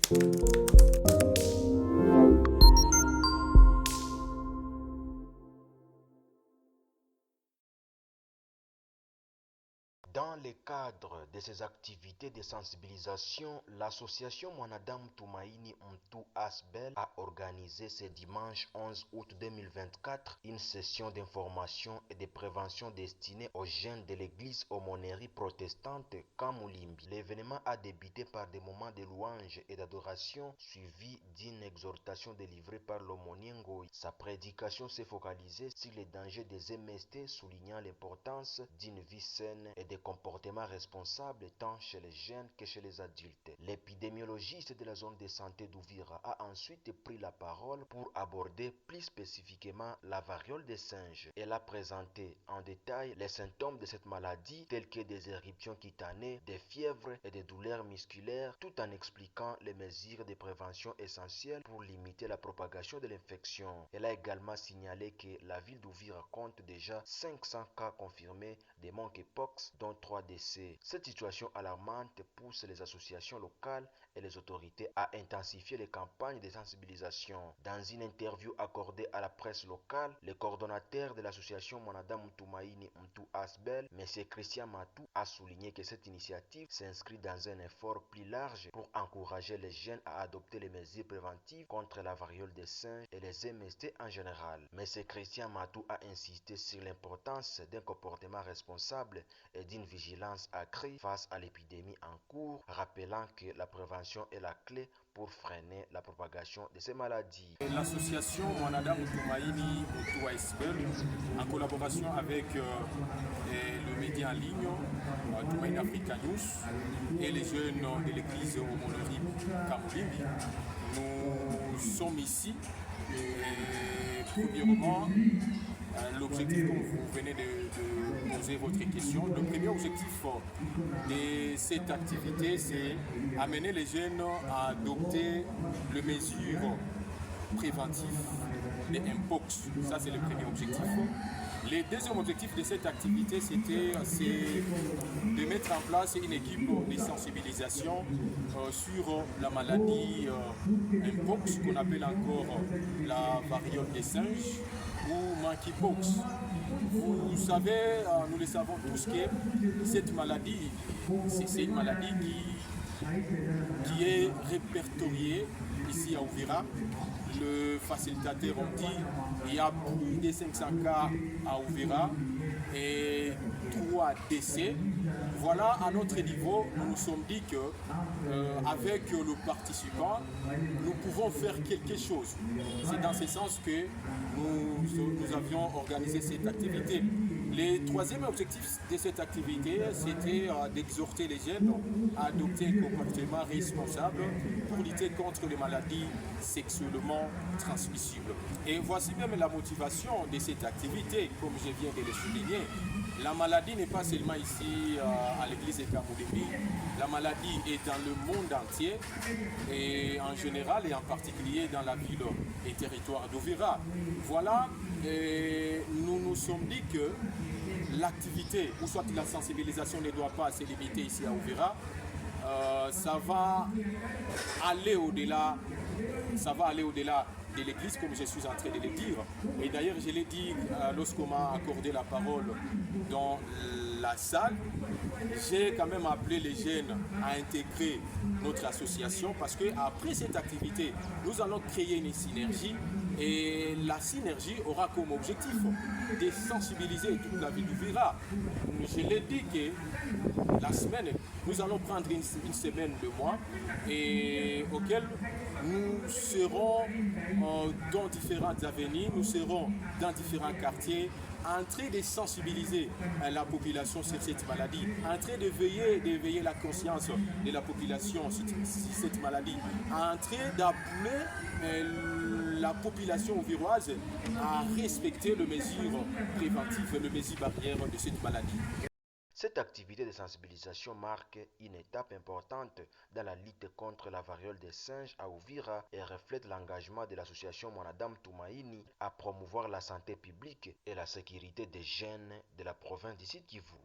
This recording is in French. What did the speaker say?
Dans le cadre de ces activités de sensibilisation, l'association Mwanadamu Tumaini Mtu Asbel a organisé ce dimanche 11 août 2024 une session d'information et de prévention destinée aux jeunes de l'église aumônerie protestante Kamoulimbi. L'événement a débuté par des moments de louange et d'adoration suivis d'une exhortation délivrée par l'aumônier Ngoï. Sa prédication s'est focalisée sur les dangers des MST, soulignant l'importance d'une vie saine et des comportements responsables tant chez les jeunes que chez les adultes. L'épidémiologiste de la zone de santé d'Ouvira a ensuite pris la parole pour aborder plus spécifiquement la variole des singes. Elle a présenté en détail les symptômes de cette maladie tels que des éruptions cutanées, des fièvres et des douleurs musculaires, tout en expliquant les mesures de prévention essentielles pour limiter la propagation de l'infection. Elle a également signalé que la ville d'Ouvira compte déjà 500 cas confirmés de monkeypox, dont 3 décès. Cette situation alarmante pousse les associations locales et les autorités à intensifier les campagnes de sensibilisation. Dans une interview accordée à la presse locale, le coordonnateur de l'association Mwanadamu Tumaini Mtu Asbel, M. Christian Matou, a souligné que cette initiative s'inscrit dans un effort plus large pour encourager les jeunes à adopter les mesures préventives contre la variole des singes et les MST en général. M. Christian Matou a insisté sur l'importance d'un comportement responsable et d'une vigilance accrue face à l'épidémie en cours, rappelant que la prévention est la clé pour freiner la propagation de ces maladies. L'association Mwanadamu Tumaini Mtu Asbel, en collaboration avec le média en ligne Tumaini Africa News et les jeunes de l'église aumônerie Kamoulimbi, nous sommes ici. Premièrement, l'objectif, comme vous venez de poser votre question, le premier objectif de cette activité, c'est amener les jeunes à adopter les mesures préventives des Mpox. Ça, c'est le premier objectif. Le deuxième objectif de cette activité, c'est de mettre en place une équipe de sensibilisation sur la maladie Mpox, qu'on appelle encore la variole des singes, ou monkeypox. Vous savez, nous le savons tous que cette maladie, c'est une maladie qui est répertoriée ici à Ouvira. Le facilitateur on dit il y a plus de 500 cas à Ouvira et 3 décès. Voilà, à notre niveau, nous nous sommes dit que avec le participant, nous pouvons faire quelque chose. C'est dans ce sens que nous avions organisé cette activité. Le troisième objectif de cette activité, c'était d'exhorter les jeunes à adopter un comportement responsable pour lutter contre les maladies sexuellement transmissibles. Et voici même la motivation de cette activité, comme je viens de le souligner. La maladie n'est pas seulement ici à l'église de Kamoulimbi, la maladie est dans le monde entier et en général et en particulier dans la ville et territoire d'Ouvira. Voilà, et nous nous sommes dit que l'activité, ou soit la sensibilisation ne doit pas se limiter ici à Ouvira, ça va aller au-delà, de l'église, comme je suis en train de le dire. Et d'ailleurs, je l'ai dit lorsqu'on m'a accordé la parole dans la salle, j'ai quand même appelé les jeunes à intégrer notre association parce qu'après cette activité, nous allons créer une synergie et la synergie aura comme objectif de sensibiliser toute la ville d'Ouvira. Je l'ai dit que la semaine, nous allons prendre une semaine de mois et auquel nous serons dans différentes avenirs, nous serons dans différents quartiers en train de sensibiliser la population sur cette maladie, en train de veiller la conscience de la population sur cette maladie, en train d'appeler la population ouviroise à respecter les mesures préventives, les mesures barrières de cette maladie. Cette activité de sensibilisation marque une étape importante dans la lutte contre la variole des singes à Ouvira et reflète l'engagement de l'association Mwanadamu Tumaini à promouvoir la santé publique et la sécurité des jeunes de la province du Sud Kivu.